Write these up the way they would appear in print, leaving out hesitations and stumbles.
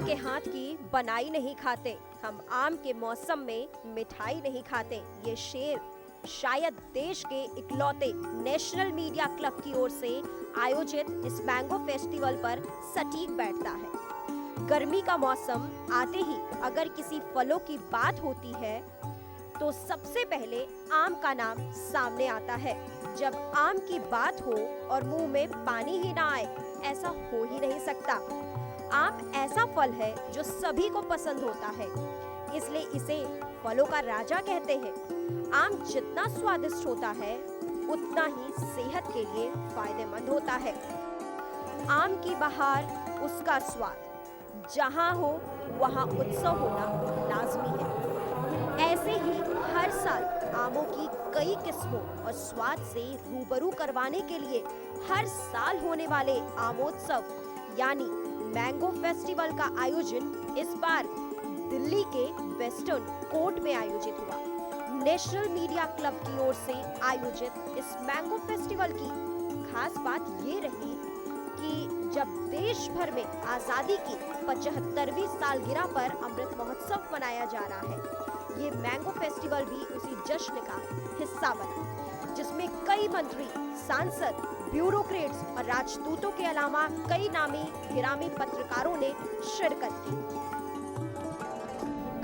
के हाथ की बनाई नहीं खाते, हम आम के मौसम में मिठाई नहीं खाते। ये शेर शायद देश के इकलौते नेशनल मीडिया क्लब की ओर से आयोजित इस मैंगो फेस्टिवल पर सटीक बैठता है। गर्मी का मौसम आते ही अगर किसी फलों की बात होती है तो सबसे पहले आम का नाम सामने आता है। जब आम की बात हो और मुंह में पानी ही ना आए, ऐसा हो ही नहीं सकता। आम ऐसा फल है जो सभी को पसंद होता है, इसलिए इसे फलों का राजा कहते हैं। आम जितना स्वादिष्ट होता है उतना ही सेहत के लिए फायदेमंद होता है। आम की बहार, उसका स्वाद, जहाँ हो वहाँ उत्सव होना लाजमी है। ऐसे ही हर साल आमों की कई किस्मों और स्वाद से रूबरू करवाने के लिए हर साल होने वाले आमोत्सव यानी मैंगो फेस्टिवल का आयोजन इस बार दिल्ली के वेस्टर्न कोर्ट में आयोजित हुआ। नेशनल मीडिया क्लब की ओर से आयोजित इस मैंगो फेस्टिवल की खास बात ये रही कि जब देश भर में आजादी की 75वीं सालगिरह पर अमृत महोत्सव मनाया जा रहा है, ये मैंगो फेस्टिवल भी उसी जश्न का हिस्सा बना, जिसमें कई मंत्री, सांसद, ब्यूरोक्रेट्स और राजदूतों के अलावा कई नामी गिरामी पत्रकारों ने शिरकत की।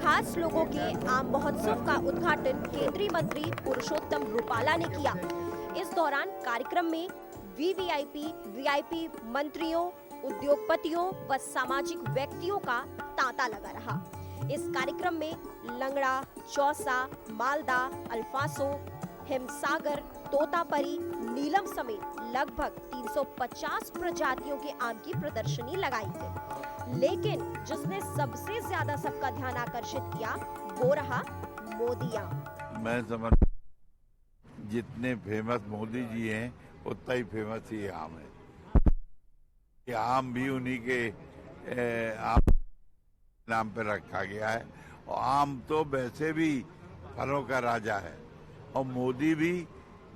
खास लोगों के आम महोत्सव का उद्घाटन केंद्रीय मंत्री पुरुषोत्तम रूपाला ने किया। इस दौरान कार्यक्रम में वीवीआईपी मंत्रियों, उद्योगपतियों व सामाजिक व्यक्तियों का तांता लगा रहा। इस कार्यक्रम में लंगड़ा, चौसा, मालदा, अल्फांसो, हिमसागर, तोतापरी, नीलम समेत लगभग 350 प्रजातियों के आम की प्रदर्शनी लगाई गई। लेकिन जिसने सबसे ज्यादा सबका ध्यान आकर्षित किया वो रहा मोदी आम। मैं समझ जितने फेमस मोदी जी हैं उतना ही फेमस ये आम है। ये आम भी उन्हीं के आम नाम पे रखा गया है। और आम तो वैसे भी फलों का राजा है और मोदी भी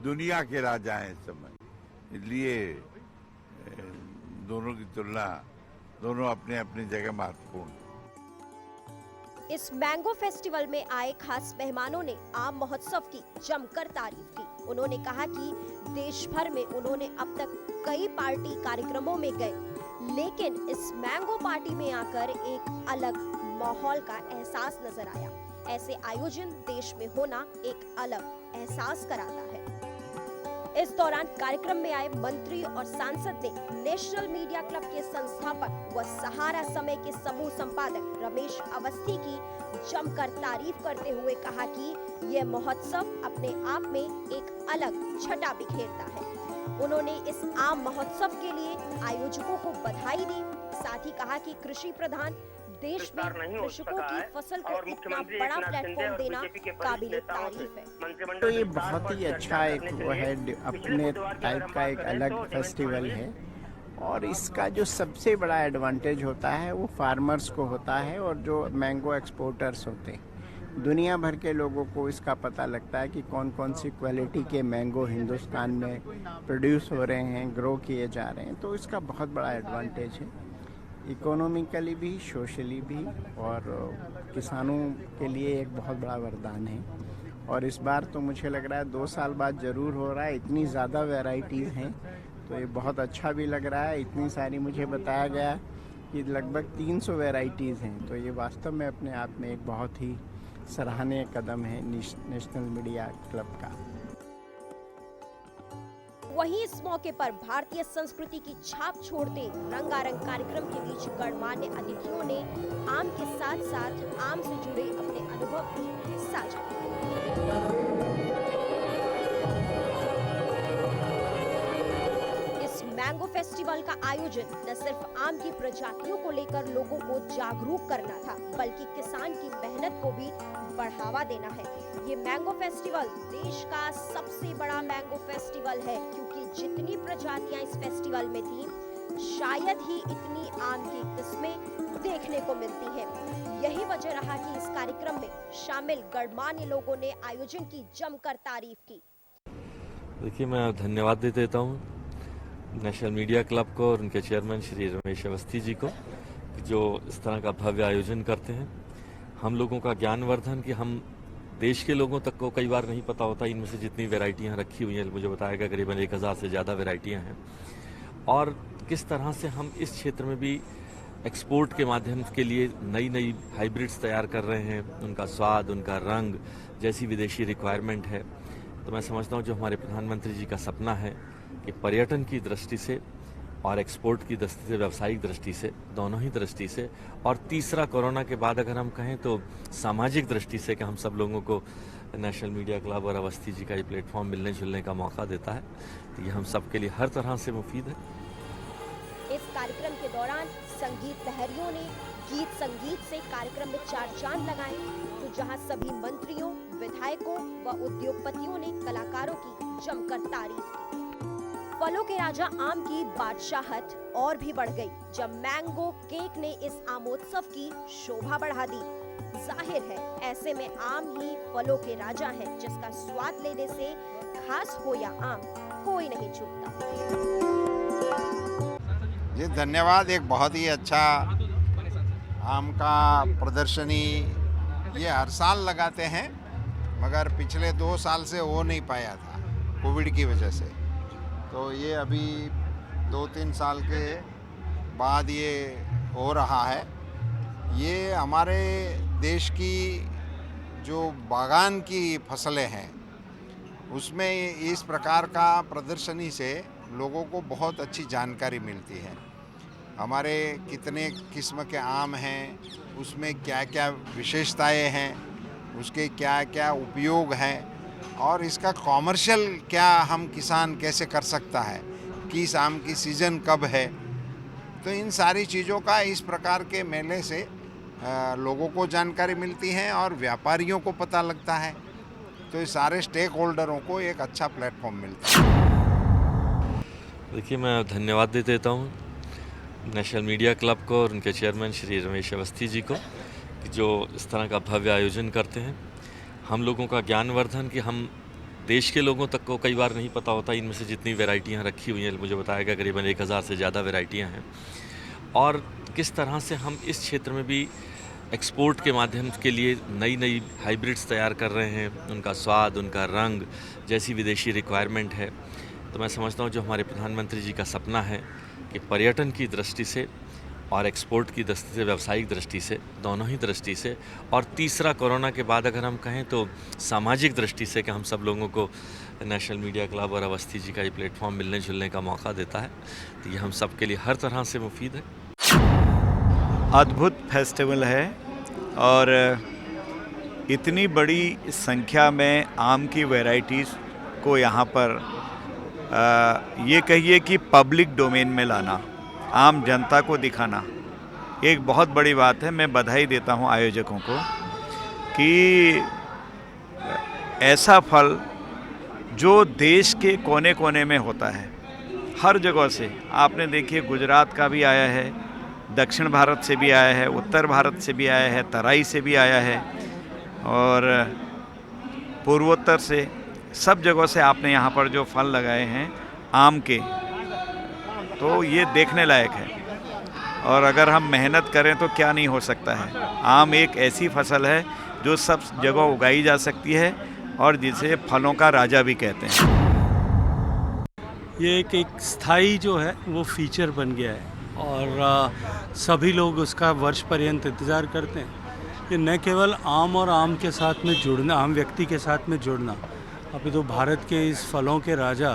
दुनिया के राजा हैं इस समय, इसलिए दोनों की तुलना, दोनों अपने अपनी जगह महत्वपूर्ण। इस मैंगो फेस्टिवल में आए खास मेहमानों ने आम महोत्सव की जमकर तारीफ की। उन्होंने कहा कि देश भर में उन्होंने अब तक कई पार्टी कार्यक्रमों में गए, लेकिन इस मैंगो पार्टी में आकर एक अलग माहौल का एहसास नजर आया। ऐसे आयोजन देश में होना एक अलग एहसास कराता है। इस दौरान कार्यक्रम में आए मंत्री और सांसद ने नेशनल मीडिया क्लब के संस्थापक व सहारा समय के समूह संपादक रमेश अवस्थी की जमकर तारीफ करते हुए कहा कि यह महोत्सव अपने आप में एक अलग छटा बिखेरता है। उन्होंने इस आम महोत्सव के लिए आयोजकों को बधाई दी। साथ ही कहा कि कृषि प्रधान देश में कृषकों की फसल को इतना बड़ा प्लेटफॉर्म देना काबिले तारीफ है। तो ये बहुत ही अच्छा एक वो है, अपने टाइप का एक अलग फेस्टिवल है। और इसका जो सबसे बड़ा एडवांटेज होता है वो फार्मर्स को होता है और जो मैंगो एक्सपोर्टर्स होते हैं। दुनिया भर के लोगों को इसका पता लगता है कि कौन कौन सी क्वालिटी के मैंगो हिंदुस्तान में प्रोड्यूस हो रहे हैं, ग्रो किए जा रहे हैं। तो इसका बहुत बड़ा एडवांटेज है, इकोनॉमिकली भी, सोशली भी, और किसानों के लिए एक बहुत बड़ा वरदान है। और इस बार तो मुझे लग रहा है 2 साल बाद ज़रूर हो रहा है। इतनी ज़्यादा वैरायटीज़ हैं तो ये बहुत अच्छा भी लग रहा है। इतनी सारी मुझे बताया गया कि लगभग 300 वैरायटीज़ हैं, तो ये वास्तव में अपने आप में एक बहुत ही सराहनीय कदम है नेशनल मीडिया क्लब का। वहीं इस मौके पर भारतीय संस्कृति की छाप छोड़ते रंगारंग कार्यक्रम के बीच गणमान्य अतिथियों ने आम के साथ साथ आम से जुड़े अपने अनुभव भी साझा किए। इस मैंगो फेस्टिवल का आयोजन न सिर्फ आम की प्रजातियों को लेकर लोगों को जागरूक करना था, बल्कि किसान की मेहनत को भी बढ़ावा देना है। ये मैंगो फेस्टिवल देश का सबसे बड़ा मैंगो फेस्टिवल है, क्योंकि जितनी प्रजातियां इस फेस्टिवल में थी, शायद ही इतनी आम की किस्में देखने को मिलती हैं। यही वजह रहा कि इस कार्यक्रम में शामिल गणमान्य लोगों ने आयोजन की जमकर तारीफ की। देखिए, मैं धन्यवाद देता हूँ नेशनल मीडिया क्लब को और उनके चेयरमैन श्री रमेश अवस्थी जी को कि जो इस तरह का भव्य आयोजन करते हैं। हम लोगों का ज्ञानवर्धन कि हम देश के लोगों तक को कई बार नहीं पता होता इनमें से जितनी वैरायटियाँ रखी हुई हैं। मुझे बताया गया करीबन 1000 से ज़्यादा वैरायटियाँ हैं, और किस तरह से हम इस क्षेत्र में भी एक्सपोर्ट के माध्यम के लिए नई नई हाइब्रिड्स तैयार कर रहे हैं। उनका स्वाद, उनका रंग जैसी विदेशी रिक्वायरमेंट है। तो मैं समझता हूँ जो हमारे प्रधानमंत्री जी का सपना है कि पर्यटन की दृष्टि से और एक्सपोर्ट की दृष्टि से, व्यावसायिक दृष्टि से, दोनों ही दृष्टि से, और तीसरा कोरोना के बाद अगर हम कहें तो सामाजिक दृष्टि से कि हम सब लोगों को नेशनल मीडिया क्लब और अवस्थी जी का ये प्लेटफॉर्म मिलने जुलने का मौका देता है, तो ये हम सब के लिए हर तरह से मुफीद है। इस कार्यक्रम के दौरान संगीत लहरियों ने गीत संगीत से कार्यक्रम में चार चांद लगाए, तो जहां सभी मंत्रियों, विधायकों व उद्योगपतियों ने कलाकारों की जमकर तारीफ की। फलों के राजा आम की बादशाहत और भी बढ़ गई जब मैंगो केक ने इस आमोत्सव की शोभा बढ़ा दी। जाहिर है ऐसे में आम ही फलों के राजा हैं, जिसका स्वाद लेने से खास हो या आम कोई नहीं चूकता। जी धन्यवाद। एक बहुत ही अच्छा आम का प्रदर्शनी ये हर साल लगाते हैं, मगर पिछले 2 साल से हो नहीं पाया था कोविड की वजह से। तो ये अभी 2-3 साल के बाद ये हो रहा है। ये हमारे देश की जो बागान की फसलें हैं उसमें इस प्रकार का प्रदर्शनी से लोगों को बहुत अच्छी जानकारी मिलती है। हमारे कितने किस्म के आम हैं, उसमें क्या क्या विशेषताएं हैं, उसके क्या क्या उपयोग हैं, और इसका कॉमर्शियल क्या हम किसान कैसे कर सकता है, किस आम की सीज़न कब है। तो इन सारी चीज़ों का इस प्रकार के मेले से लोगों को जानकारी मिलती है और व्यापारियों को पता लगता है। तो इस सारे स्टेक होल्डरों को एक अच्छा प्लेटफॉर्म मिलता है। देखिए, मैं धन्यवाद देता हूँ नेशनल मीडिया क्लब को और उनके चेयरमैन श्री रमेश अवस्थी जी को कि जो इस तरह का भव्य आयोजन करते हैं। हम लोगों का ज्ञानवर्धन कि हम देश के लोगों तक को कई बार नहीं पता होता इनमें से जितनी वैरायटियाँ रखी हुई हैं। मुझे बताया गया करीबन 1000 से ज़्यादा वैरायटियाँ हैं, और किस तरह से हम इस क्षेत्र में भी एक्सपोर्ट के माध्यम के लिए नई नई हाइब्रिड्स तैयार कर रहे हैं। उनका स्वाद, उनका रंग जैसी विदेशी रिक्वायरमेंट है। तो मैं समझता हूँ जो हमारे प्रधानमंत्री जी का सपना है कि पर्यटन की दृष्टि से और एक्सपोर्ट की दृष्टि से, व्यावसायिक दृष्टि से, दोनों ही दृष्टि से, और तीसरा कोरोना के बाद अगर हम कहें तो सामाजिक दृष्टि से कि हम सब लोगों को नेशनल मीडिया क्लब और अवस्थी जी का ये प्लेटफॉर्म मिलने जुलने का मौका देता है, तो ये हम सब के लिए हर तरह से मुफीद है। अद्भुत फेस्टिवल है, और इतनी बड़ी संख्या में आम की वैरायटीज़ को यहाँ पर ये कहिए कि पब्लिक डोमेन में लाना, आम जनता को दिखाना, एक बहुत बड़ी बात है। मैं बधाई देता हूँ आयोजकों को कि ऐसा फल जो देश के कोने कोने में होता है, हर जगह से, आपने देखिए गुजरात का भी आया है, दक्षिण भारत से भी आया है, उत्तर भारत से भी आया है, तराई से भी आया है, और पूर्वोत्तर से, सब जगह से आपने यहाँ पर जो फल लगाए हैं आम के, तो ये देखने लायक है। और अगर हम मेहनत करें तो क्या नहीं हो सकता है। आम एक ऐसी फसल है जो सब जगह उगाई जा सकती है और जिसे फलों का राजा भी कहते हैं। ये एक स्थायी जो है वो फीचर बन गया है, और सभी लोग उसका वर्ष पर्यंत इंतज़ार करते हैं। ये न केवल आम और आम के साथ में जुड़ना, आम व्यक्ति के साथ में जुड़ना, अभी तो भारत के इस फलों के राजा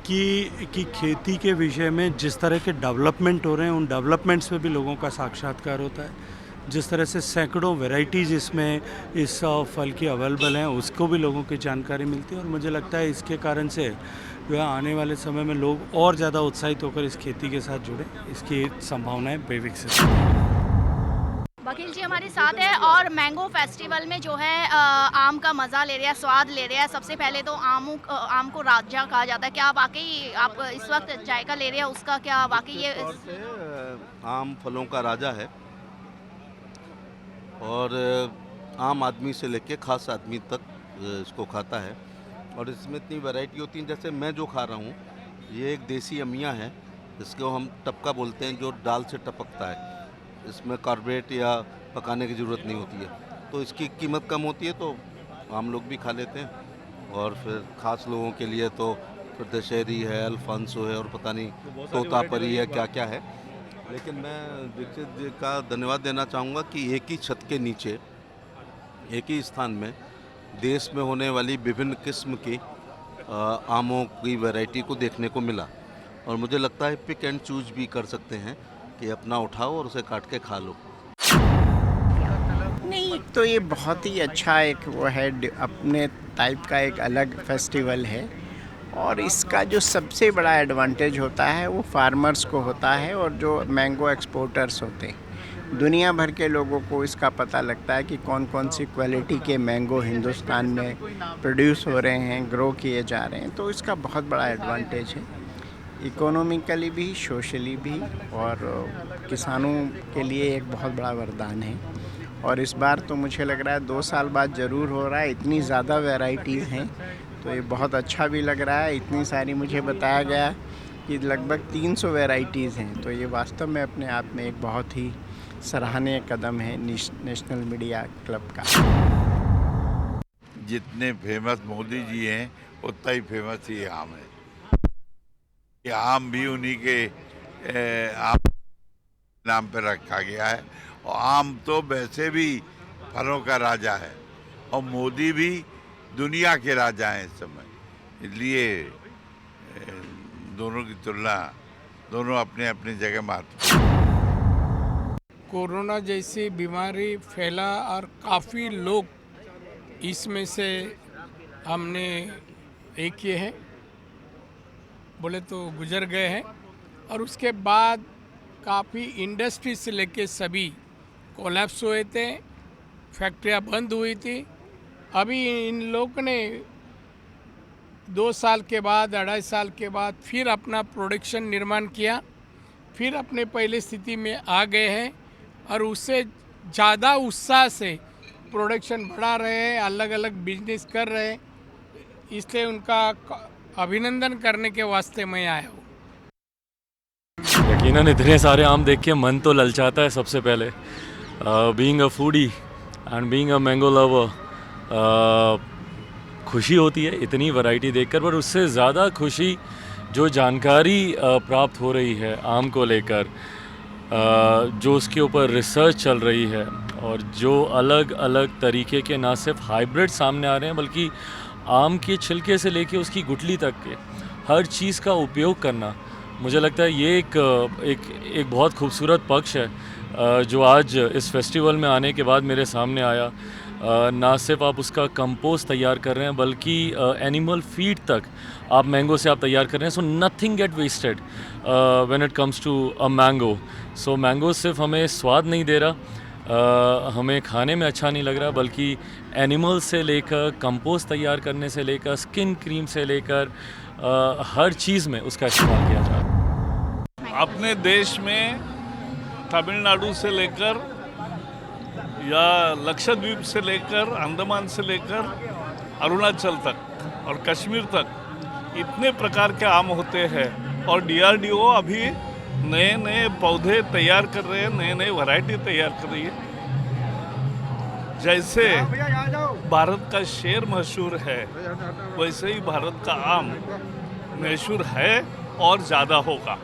की खेती के विषय में जिस तरह के डेवलपमेंट हो रहे हैं, उन डेवलपमेंट्स में भी लोगों का साक्षात्कार होता है। जिस तरह से सैकड़ों वैरायटीज़ इसमें इस फल की अवेलेबल हैं, उसको भी लोगों की जानकारी मिलती है, और मुझे लगता है इसके कारण से जो है आने वाले समय में लोग और ज़्यादा उत्साहित होकर इस खेती के साथ जुड़े, इसकी संभावनाएं बेविकसित हैं। वकील जी हमारे साथ है, और मैंगो फेस्टिवल में जो है आम का मज़ा ले रहा है, स्वाद ले रहा है। सबसे पहले तो आम को राजा कहा जाता है। क्या वाकई आप इस वक्त जायका ले रहे हैं उसका, क्या वाकई ये आम फलों का राजा है, और आम आदमी से लेके खास आदमी तक इसको खाता है। और इसमें इतनी वैरायटी होती है, जैसे मैं जो खा रहा हूँ ये एक देसी अमिया है, इसको हम टपका बोलते हैं, जो दाल से टपकता है। इसमें कार्बोरेट या पकाने की ज़रूरत नहीं होती है, तो इसकी कीमत कम होती है, तो आम लोग भी खा लेते हैं। और फिर ख़ास लोगों के लिए तो फिर दशहरी है, अल्फांसो है, और पता नहीं तोतापरी है, क्या क्या है। लेकिन मैं दीक्षित जी का धन्यवाद देना चाहूँगा कि एक ही छत के नीचे, एक ही स्थान में देश में होने वाली विभिन्न किस्म की आमों की वैरायटी को देखने को मिला। और मुझे लगता है पिक एंड चूज भी कर सकते हैं कि अपना उठाओ और उसे काट के खा लो। नहीं, तो ये बहुत ही अच्छा एक वो है, अपने टाइप का एक अलग फेस्टिवल है। और इसका जो सबसे बड़ा एडवांटेज होता है वो फार्मर्स को होता है, और जो मैंगो एक्सपोर्टर्स होते हैं, दुनिया भर के लोगों को इसका पता लगता है कि कौन कौन सी क्वालिटी के मैंगो हिंदुस्तान में प्रोड्यूस हो रहे हैं, ग्रो किए जा रहे हैं। तो इसका बहुत बड़ा एडवांटेज है, इकोनॉमिकली भी, सोशली भी, और किसानों के लिए एक बहुत बड़ा वरदान है। और इस बार तो मुझे लग रहा है 2 साल बाद ज़रूर हो रहा है, इतनी ज़्यादा वैरायटीज़ हैं, तो ये बहुत अच्छा भी लग रहा है। इतनी सारी, मुझे बताया गया कि लगभग 300 वैरायटीज़ हैं, तो ये वास्तव में अपने आप में एक बहुत ही सराहनीय कदम है नेशनल मीडिया क्लब का। जितने फेमस मोदी जी हैं उतना ही फेमस ये आम है। ये आम भी उन्हीं के आम नाम पर रखा गया है। और आम तो वैसे भी फलों का राजा है, और मोदी भी दुनिया के राजा हैं इस समय, इसलिए दोनों की तुलना, दोनों अपने अपनी जगह महत्वपूर्ण। कोरोना जैसी बीमारी फैला और काफ़ी लोग इसमें से हमने एक किए हैं, बोले तो गुजर गए हैं। और उसके बाद काफ़ी इंडस्ट्री से लेके सभी कोलैप्स हुए थे, फैक्ट्रियां बंद हुई थी। अभी इन लोग ने 2 साल के बाद, 2.5 साल के बाद फिर अपना प्रोडक्शन निर्माण किया, फिर अपने पहले स्थिति में आ गए हैं, और उससे ज़्यादा उत्साह से प्रोडक्शन बढ़ा रहे हैं, अलग अलग बिजनेस कर रहे हैं। इसलिए उनका अभिनंदन करने के वास्ते मैं आया हूँ। यकीनन इतने सारे आम देख के मन तो ललचाता है। सबसे पहले being a foodie and being a mango lover, खुशी होती है इतनी वैरायटी देखकर, पर उससे ज़्यादा खुशी जो जानकारी प्राप्त हो रही है आम को लेकर, जो उसके ऊपर रिसर्च चल रही है, और जो अलग अलग तरीके के ना सिर्फ हाइब्रिड सामने आ रहे हैं, बल्कि आम के छिलके से लेके उसकी गुठली तक के हर चीज़ का उपयोग करना, मुझे लगता है ये एक बहुत खूबसूरत पक्ष है जो आज इस फेस्टिवल में आने के बाद मेरे सामने आया। ना सिर्फ आप उसका कंपोस्ट तैयार कर रहे हैं, बल्कि एनिमल फीड तक आप मैंगो से आप तैयार कर रहे हैं। So nothing get wasted when it comes to a mango. So mango सिर्फ हमें स्वाद नहीं दे रहा, हमें खाने में अच्छा नहीं लग रहा, बल्कि एनिमल से लेकर कंपोस्ट तैयार करने से लेकर स्किन क्रीम से लेकर हर चीज़ में उसका इस्तेमाल किया जा रहा है। अपने देश में तमिलनाडु से लेकर या लक्षद्वीप से लेकर, अंडमान से लेकर अरुणाचल तक और कश्मीर तक इतने प्रकार के आम होते हैं, और DRDO अभी नए नए पौधे तैयार कर रहे हैं, नए नए वैरायटी तैयार कर रही है। जैसे भारत का शेर मशहूर है, वैसे ही भारत का आम मशहूर है और ज़्यादा होगा।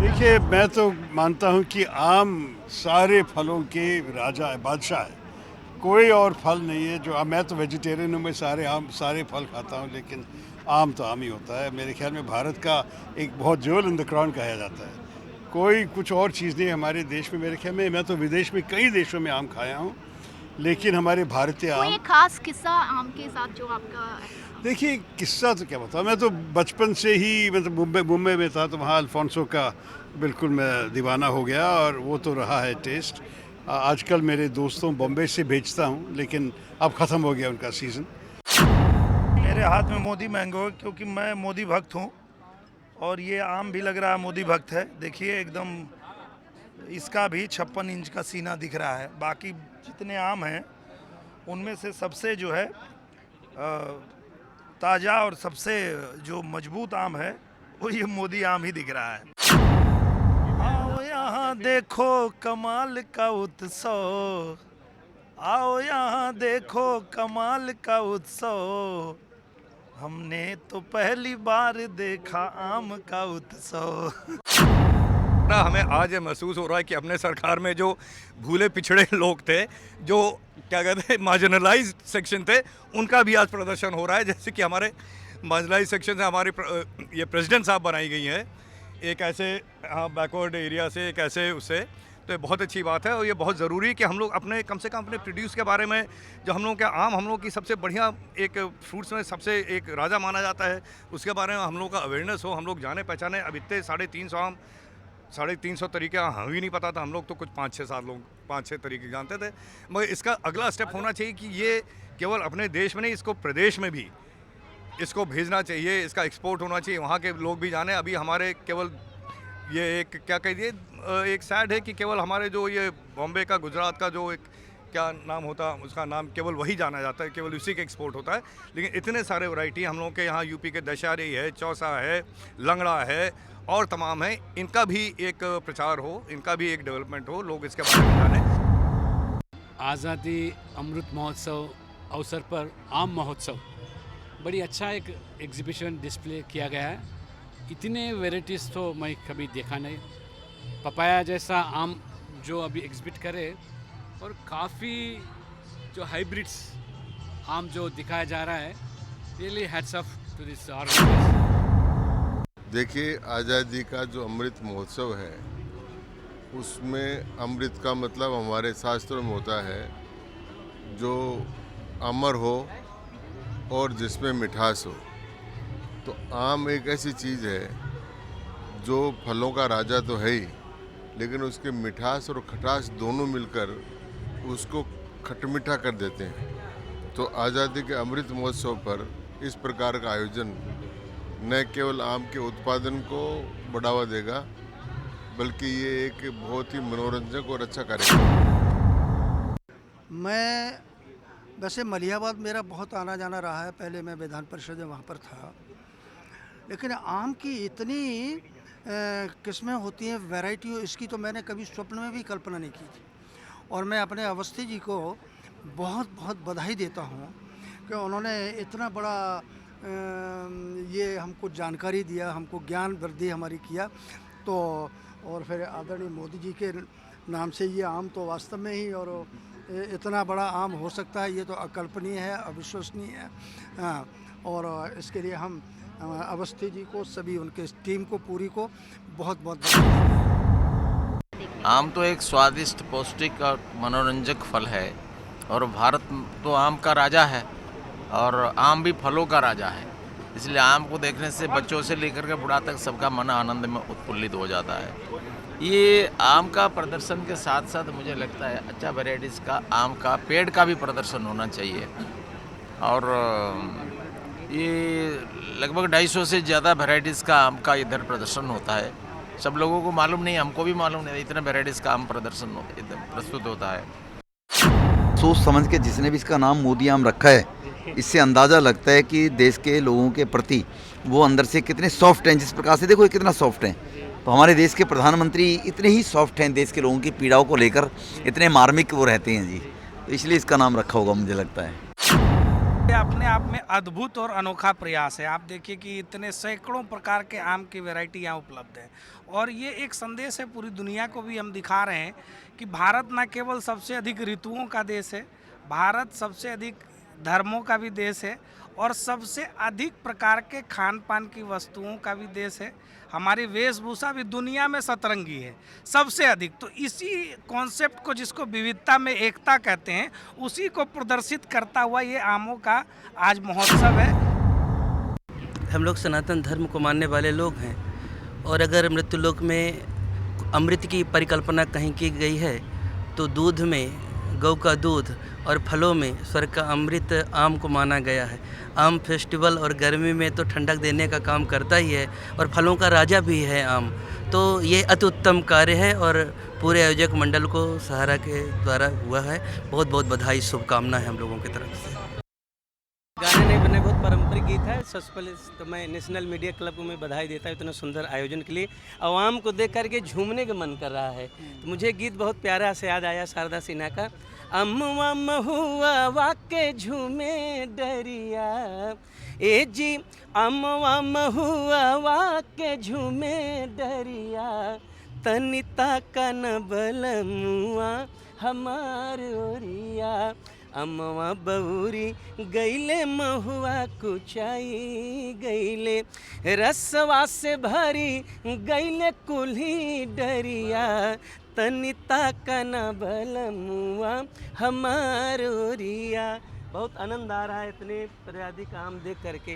देखिए, मैं तो मानता हूँ कि आम सारे फलों के राजा है, बादशाह है। कोई और फल नहीं है जो, मैं तो वेजिटेरियन हूँ, मैं सारे फल खाता हूँ, लेकिन आम तो आम ही होता है। मेरे ख्याल में भारत का एक बहुत ज्वेल इन द क्राउन कहा जाता है, कोई कुछ और चीज़ नहीं हमारे देश में। मेरे ख्याल में, मैं तो विदेश में कई देशों में आम खाया हूँ, लेकिन हमारे भारतीय आम। कोई खास किस्सा आम के साथ जो आपका? देखिए, किस्सा तो क्या बताऊँ, मैं तो बचपन से ही, मतलब मुंबई में था, तो वहाँ अल्फांसो का बिल्कुल मैं दीवाना हो गया, और वो तो रहा है टेस्ट। आजकल मेरे दोस्तों बॉम्बे से भेजता हूँ, लेकिन अब ख़त्म हो गया उनका सीज़न। मेरे हाथ में मोदी मैंगो है, क्योंकि मैं मोदी भक्त हूँ, और ये आम भी लग रहा है मोदी भक्त है। देखिए, एकदम इसका भी 56 इंच का सीना दिख रहा है। बाकी जितने आम हैं उनमें से सबसे जो है ताज़ा और सबसे जो मजबूत आम है वो ये मोदी आम ही दिख रहा है। आओ यहाँ देखो कमाल का उत्सव, आओ यहाँ देखो कमाल का उत्सव, हमने तो पहली बार देखा आम का उत्सव। हमें आज ये महसूस हो रहा है कि अपने सरकार में जो भूले पिछड़े लोग थे, जो क्या कहते हैं मार्जिनलाइज्ड सेक्शन थे, उनका भी आज प्रदर्शन हो रहा है। जैसे कि हमारे मार्जिनलाइज्ड सेक्शन से हमारे ये प्रेसिडेंट साहब बनाई गई हैं, एक ऐसे बैकवर्ड एरिया से, एक ऐसे उससे, तो ये बहुत अच्छी बात है। और ये बहुत ज़रूरी है कि हम लोग अपने कम से कम अपने प्रोड्यूस के बारे में, जो हम लोग का आम हम लोग की सबसे बढ़िया एक फ्रूट्स में सबसे एक राजा माना जाता है, उसके बारे में हम लोग का अवेयरनेस हो, हम लोग जाने पहचाने। अब इतने 350 तरीके हमें भी नहीं पता था, हम लोग तो कुछ 5-6 तरीके जानते थे। मगर इसका अगला स्टेप होना चाहिए कि ये केवल अपने देश में नहीं, इसको प्रदेश में भी इसको भेजना चाहिए, इसका एक्सपोर्ट होना चाहिए, वहाँ के लोग भी जाने। अभी हमारे केवल ये एक क्या कहिए, एक सैड है कि केवल हमारे जो ये बॉम्बे का, गुजरात का जो एक क्या नाम होता, उसका नाम केवल वही जाना जाता है, केवल उसी के एक्सपोर्ट होता है। लेकिन इतने सारे वैरायटी हम लोग के यहाँ यूपी के दशहरी है, चौसा है, लंगड़ा है और तमाम है, इनका भी एक प्रचार हो, इनका भी एक डेवलपमेंट हो, लोग इसके बारे में जाने। आज़ादी अमृत महोत्सव अवसर पर आम महोत्सव बड़ी अच्छा एक एग्जीबिशन डिस्प्ले किया गया है। इतने वेराइटीज़ तो मैं कभी देखा नहीं। पपाया जैसा आम जो अभी एग्जिबिट करे, और काफ़ी जो हाइब्रिड्स आम जो दिखाया जा रहा है, really hats off to this organisation. देखिए, आज़ादी का जो अमृत महोत्सव है, उसमें अमृत का मतलब हमारे शास्त्रों में होता है जो अमर हो और जिसमें मिठास हो। तो आम एक ऐसी चीज़ है जो फलों का राजा तो है ही, लेकिन उसके मिठास और खटास दोनों मिलकर उसको खटमिठा कर देते हैं। तो आज़ादी के अमृत महोत्सव पर इस प्रकार का आयोजन न केवल आम के उत्पादन को बढ़ावा देगा, बल्कि ये एक बहुत ही मनोरंजक और अच्छा कार्यक्रम है। मैं वैसे मलिहाबाद मेरा बहुत आना जाना रहा है, पहले मैं विधान परिषद में वहाँ पर था, लेकिन आम की इतनी किस्में होती हैं, वैरायटी, इसकी तो मैंने कभी स्वप्न में भी कल्पना नहीं की थी। और मैं अपने अवस्थी जी को बहुत बहुत बधाई देता हूँ कि उन्होंने इतना बड़ा ये हमको जानकारी दिया, हमको ज्ञान वृद्धि हमारी किया। तो और फिर आदरणीय मोदी जी के नाम से ये आम तो वास्तव में ही, और इतना बड़ा आम हो सकता है, ये तो अकल्पनीय है, अविश्वसनीय है। हाँ, और इसके लिए हम अवस्थी जी को, सभी उनके टीम को पूरी को बहुत बहुत आम तो एक स्वादिष्ट, पौष्टिक और मनोरंजक फल है, और भारत तो आम का राजा है, और आम भी फलों का राजा है। इसलिए आम को देखने से बच्चों से लेकर के बूढ़ा तक सबका मन आनंद में उत्फुल्लित हो जाता है। ये आम का प्रदर्शन के साथ साथ मुझे लगता है अच्छा वैराइटीज़ का आम का पेड़ का भी प्रदर्शन होना चाहिए। और ये लगभग 250 से ज़्यादा वैराइटीज़ का आम का इधर प्रदर्शन होता है। सब लोगों को मालूम नहीं, हमको भी मालूम नहीं, इतना वैराइटीज़ का आम प्रदर्शन प्रस्तुत होता है। सोच समझ के जिसने भी इसका नाम मोदी आम रखा है, इससे अंदाज़ा लगता है कि देश के लोगों के प्रति वो अंदर से कितने सॉफ्ट हैं। जिस प्रकार से देखो ये कितना सॉफ्ट हैं, तो हमारे देश के प्रधानमंत्री इतने ही सॉफ्ट हैं, देश के लोगों की पीड़ाओं को लेकर इतने मार्मिक वो रहते हैं जी, तो इसलिए इसका नाम रखा होगा मुझे लगता है। अपने आप में अद्भुत और अनोखा प्रयास है। आप देखिए कि इतने सैकड़ों प्रकार के आम की वैरायटी यहाँ उपलब्ध है, और ये एक संदेश है पूरी दुनिया को भी हम दिखा रहे हैं कि भारत न केवल सबसे अधिक ऋतुओं का देश है, भारत सबसे अधिक धर्मों का भी देश है, और सबसे अधिक प्रकार के खान पान की वस्तुओं का भी देश है। हमारी वेशभूषा भी दुनिया में सतरंगी है सबसे अधिक। तो इसी कॉन्सेप्ट को, जिसको विविधता में एकता कहते हैं, उसी को प्रदर्शित करता हुआ ये आमों का आज महोत्सव है। हम लोग सनातन धर्म को मानने वाले लोग हैं, और अगर मृत्युलोक में अमृत की परिकल्पना कहीं की गई है, तो दूध में गौ का दूध और फलों में स्वर्ग का अमृत आम को माना गया है। आम फेस्टिवल और गर्मी में तो ठंडक देने का काम करता ही है, और फलों का राजा भी है आम। तो ये अति उत्तम कार्य है, और पूरे आयोजक मंडल को सहारा के द्वारा हुआ है। बहुत बहुत बधाई, शुभकामना है हम लोगों की तरफ से। गाना नहीं बना, बहुत पारंपरिक गीत है। सबसे पहले तो मैं नेशनल मीडिया क्लब को मैं बधाई देता हूँ इतना सुंदर आयोजन के लिए। आवाम को देख करके झूमने का मन कर रहा है। तो मुझे गीत बहुत प्यारा से याद आया शारदा सिन्हा का, अम्मा महुआ वाके झूमे डरिया, ए जी अम्मा महुआ वाके झूमे डरिया, तनिता का न बलमुआ हमार ओरिया, अम्मा बउरी गईले महुआ कुचाई गईले, रसवा से भरी गईले कुल्ही डरिया, तनिता का न बलमुआ हमार ओरिया। बहुत आनंद आ रहा है इतने पर्यादी काम देख करके।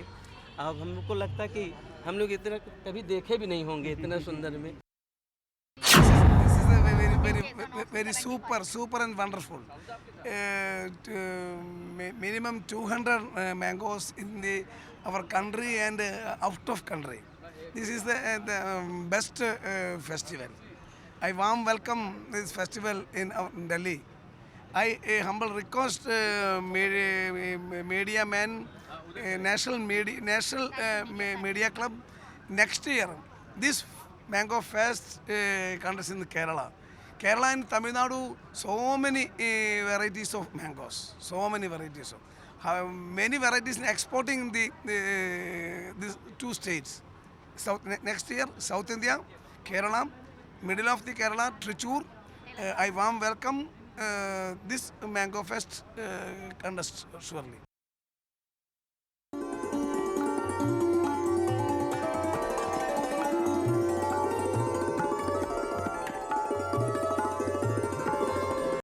अब हमको लगता है कि हम लोग इतना कभी देखे भी नहीं होंगे इतना सुंदर में। Very super and wonderful. Minimum 200 mangoes in our country and out of country. This is the best festival. I warm welcome this festival in Delhi. I humble request media man, national media club next year. This mango fest conducts in Kerala. Kerala and Tamil Nadu, so many varieties of mangoes, so many varieties of many varieties exporting these two states. Next year, South India, Kerala, middle of the Kerala, Trichur. I warm welcome this mango fest conduct surely.